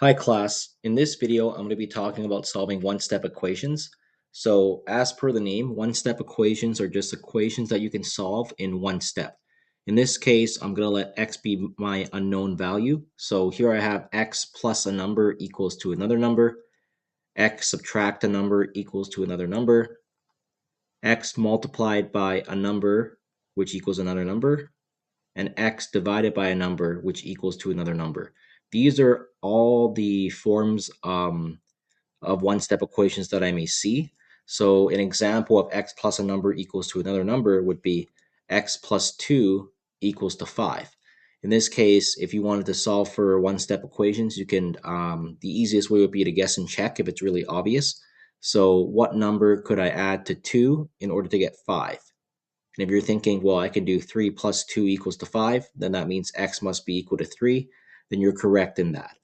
Hi class, in this video I'm going to be talking about solving one-step equations. So as per the name, one-step equations are just equations that you can solve in one step. In this case, I'm going to let x be my unknown value. So here I have x plus a number equals to another number, x subtract a number equals to another number, x multiplied by a number which equals another number, and x divided by a number which equals to another number. These are all the forms of one-step equations that I may see. So an example of x plus a number equals to another number would be x plus 2 equals to 5. In this case, if you wanted to solve for one-step equations, you can, the easiest way would be to guess and check if it's really obvious. So what number could I add to 2 in order to get 5? And if you're thinking, well, I can do 3 plus 2 equals to 5, then that means x must be equal to 3, then you're correct in that,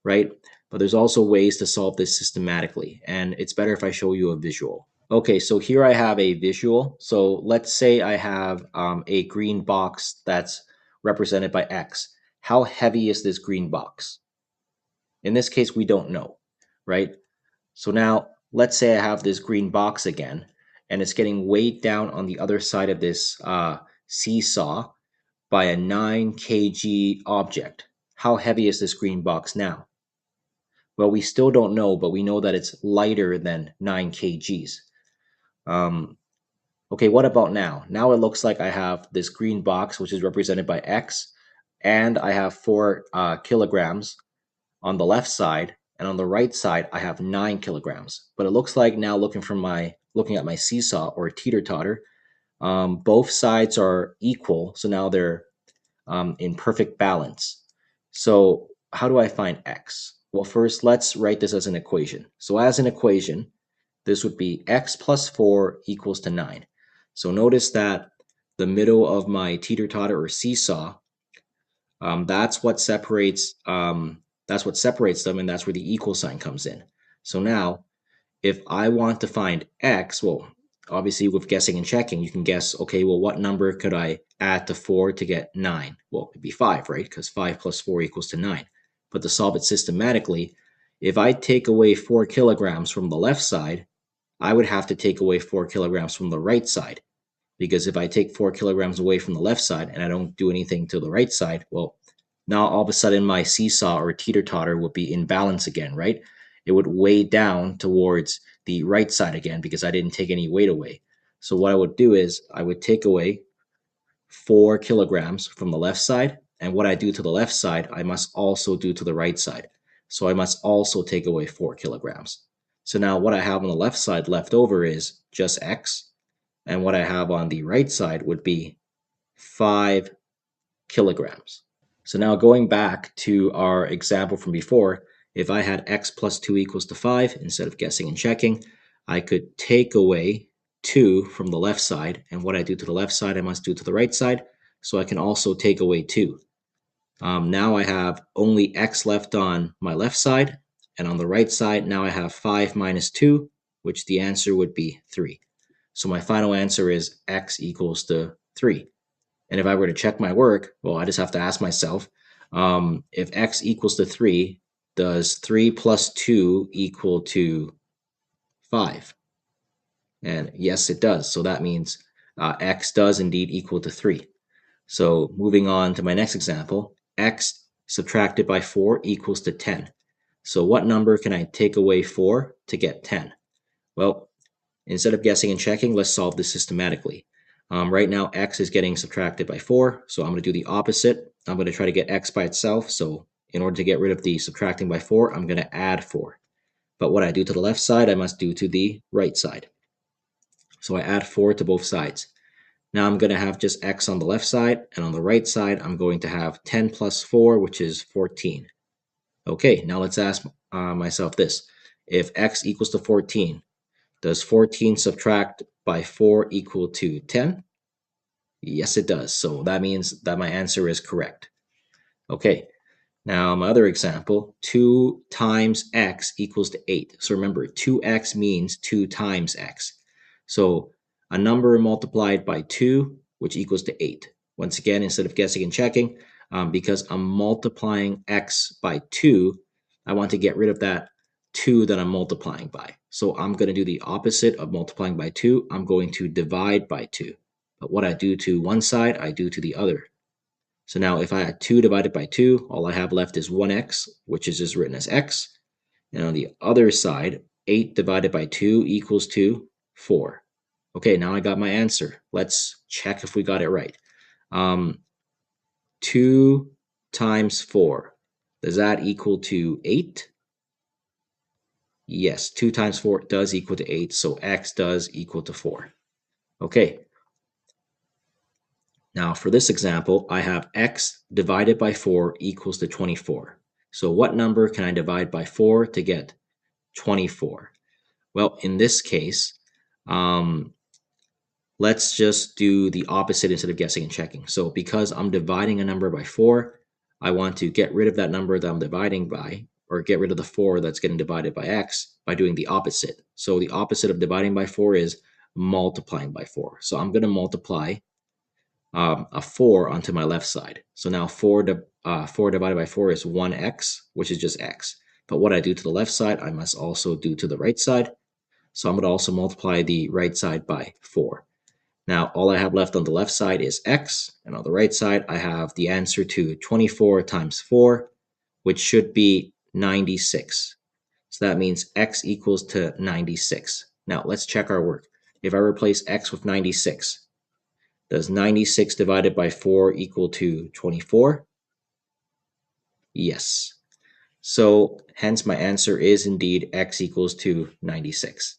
right? But there's also ways to solve this systematically, and it's better if I show you a visual. Okay, so here I have a visual. So let's say I have a green box that's represented by x. How heavy is this green box? In this case, we don't know, right? So now let's say I have this green box again, and it's getting weighed down on the other side of this seesaw by a 9 kg object. How heavy is this green box now? Well, we still don't know, but we know that it's lighter than 9 kgs. Um, okay, what about now? Now it looks like I have this green box, which is represented by X, and I have 4 kilograms on the left side, and on the right side I have 9 kilograms. But it looks like now looking at my seesaw or teeter totter, both sides are equal, so now they're in perfect balance. So how do I find x? Well, first let's write this as an equation. So as an equation, this would be x plus 4 equals to 9. So notice that the middle of my teeter totter or seesaw, that's what separates them, and that's where the equal sign comes in. So now, if I want to find x, well, obviously with guessing and checking, you can guess, okay, well, what number could I add to 4 to get 9? Well, it'd be 5, right? Because 5 plus 4 equals to 9. But to solve it systematically, if I take away 4 kilograms from the left side, I would have to take away 4 kilograms from the right side. Because if I take 4 kilograms away from the left side and I don't do anything to the right side, well, now all of a sudden my seesaw or teeter totter would be in balance again, right? It would weigh down towards the right side again because I didn't take any weight away. So what I would do is I would take away 4 kilograms from the left side, and what I do to the left side, I must also do to the right side. So I must also take away 4 kilograms. So now what I have on the left side left over is just x, and what I have on the right side would be 5 kilograms. So now going back to our example from before, if I had x plus 2 equals to 5, instead of guessing and checking, I could take away 2 from the left side, and what I do to the left side, I must do to the right side, so I can also take away 2. Now I have only x left on my left side, and on the right side, now I have 5 minus 2, which the answer would be 3. So my final answer is x equals to 3. And if I were to check my work, well, I just have to ask myself, if x equals to 3, does 3 plus 2 equal to 5? And yes, it does. So that means x does indeed equal to 3. So moving on to my next example, x subtracted by 4 equals to 10. So what number can I take away 4 to get 10? Well, instead of guessing and checking, let's solve this systematically. Right now, x is getting subtracted by 4, so I'm going to do the opposite. I'm going to try to get x by itself, so in order to get rid of the subtracting by 4, I'm going to add 4. But what I do to the left side, I must do to the right side. So I add 4 to both sides. Now I'm going to have just x on the left side, and on the right side, I'm going to have 10 plus 4, which is 14. Okay, now let's ask myself this. If x equals to 14, does 14 subtract by 4 equal to 10? Yes, it does. So that means that my answer is correct. Okay, now my other example, 2 times x equals to 8. So remember, 2x means 2 times x. So a number multiplied by 2, which equals to 8. Once again, instead of guessing and checking, because I'm multiplying x by 2, I want to get rid of that 2 that I'm multiplying by. So I'm going to do the opposite of multiplying by 2. I'm going to divide by 2. But what I do to one side, I do to the other. So now if I had 2 divided by 2, all I have left is 1x, which is just written as x. And on the other side, 8 divided by 2 equals to 4. Okay, now I got my answer. Let's check if we got it right. 2 times 4. Does that equal to 8? Yes, 2 times 4 does equal to 8, so x does equal to 4. Okay. Now for this example, I have x divided by 4 equals to 24. So what number can I divide by 4 to get 24? Well, in this case, let's just do the opposite instead of guessing and checking. So because I'm dividing a number by 4, I want to get rid of that number that I'm dividing by, or get rid of the 4 that's getting divided by x by doing the opposite. So the opposite of dividing by 4 is multiplying by 4. So I'm going to multiply a 4 onto my left side. So now 4 divided by 4 is 1x, which is just x. But what I do to the left side, I must also do to the right side. So I'm going to also multiply the right side by 4. Now, all I have left on the left side is x, and on the right side, I have the answer to 24 times 4, which should be 96. So that means x equals to 96. Now, let's check our work. If I replace x with 96, does 96 divided by 4 equal to 24? Yes. So, hence my answer is indeed x equals to 96.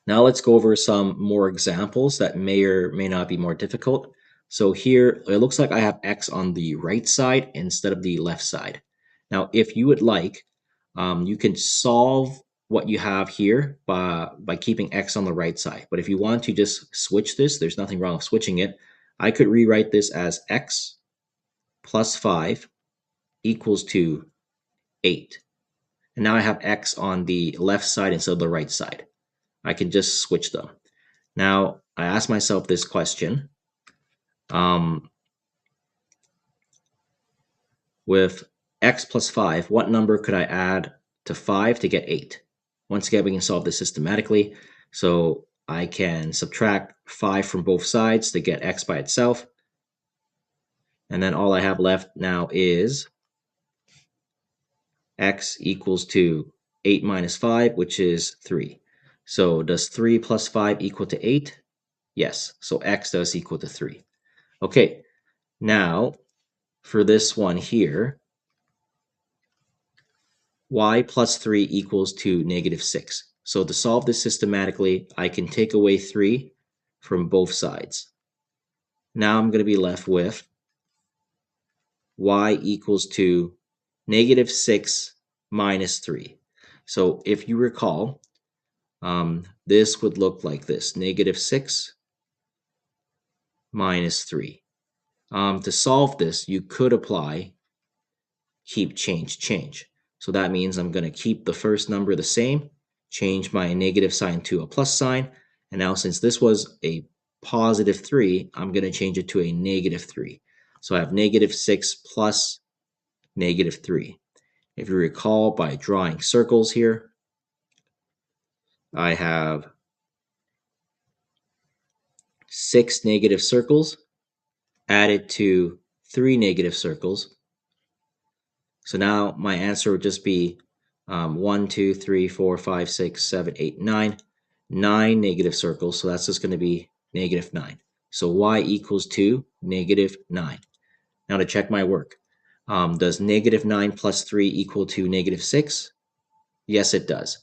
Now let's go over some more examples that may or may not be more difficult. So here, it looks like I have x on the right side instead of the left side. Now, if you would like, you can solve what you have here by keeping x on the right side. But if you want to just switch this, there's nothing wrong with switching it. I could rewrite this as x plus 5 equals to 8. And now I have x on the left side instead of the right side. I can just switch them. Now, I ask myself this question. With x plus 5, what number could I add to 5 to get 8? Once again, we can solve this systematically. So I can subtract 5 from both sides to get x by itself. And then all I have left now is x equals to 8 minus 5, which is 3. So does 3 plus 5 equal to 8? Yes, so x does equal to 3. Okay, now for this one here, y plus 3 equals to negative 6. So to solve this systematically, I can take away 3 from both sides. Now I'm going to be left with y equals to negative 6 minus 3. So if you recall, this would look like this, negative 6 minus 3. To solve this, you could apply keep, change. So that means I'm going to keep the first number the same, change my negative sign to a plus sign, and now since this was a positive 3, I'm going to change it to a negative 3. So I have negative 6 plus negative 3. If you recall, by drawing circles here, I have 6 negative circles added to 3 negative circles. So now my answer would just be 1, 2, 3, 4, 5, 6, 7, 8, 9. 9 negative circles, so that's just going to be negative 9. So y equals to negative 9. Now to check my work, does negative 9 plus 3 equal to negative 6? Yes, it does.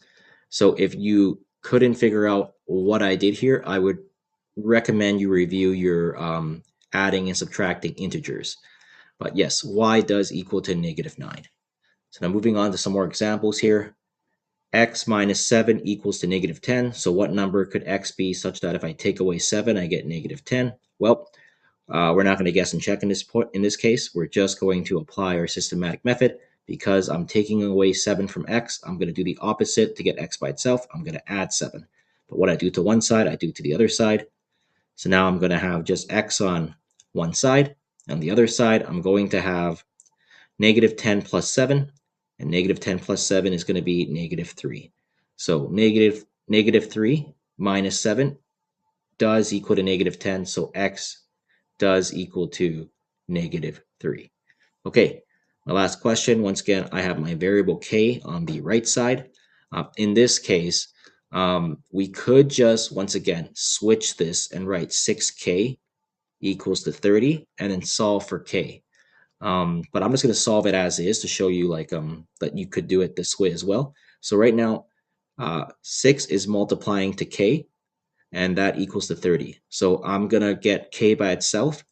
So if you couldn't figure out what I did here, I would recommend you review your adding and subtracting integers. But yes, y does equal to negative 9. So now moving on to some more examples here. X minus 7 equals to negative 10. So what number could x be such that if I take away 7, I get negative 10? Well, we're not going to guess and check in this case. We're just going to apply our systematic method. Because I'm taking away 7 from x, I'm going to do the opposite to get x by itself. I'm going to add 7. But what I do to one side, I do to the other side. So now I'm going to have just x on one side. On the other side, I'm going to have negative 10 plus 7, and negative 10 plus 7 is going to be negative 3. So negative 3 minus 7 does equal to negative 10, so x does equal to negative 3. Okay, my last question. Once again, I have my variable k on the right side. In this case, we could just, once again, switch this and write 6k equals to 30 and then solve for k. But I'm just going to solve it as is to show you like that you could do it this way as well. So right now, 6 is multiplying to k, and that equals to 30. So I'm going to get k by itself.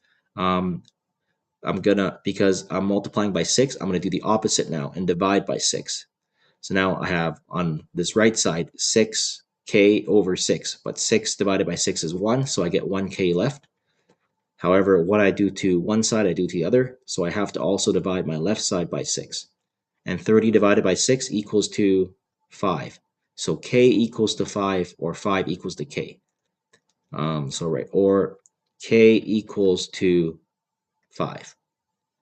Because I'm multiplying by 6, I'm going to do the opposite now and divide by 6. So now I have on this right side 6k over 6, but 6 divided by 6 is 1, so I get 1k left. However, what I do to one side, I do to the other, so I have to also divide my left side by 6. And 30 divided by 6 equals to 5. So k equals to 5, or 5 equals to k. Or k equals to 5.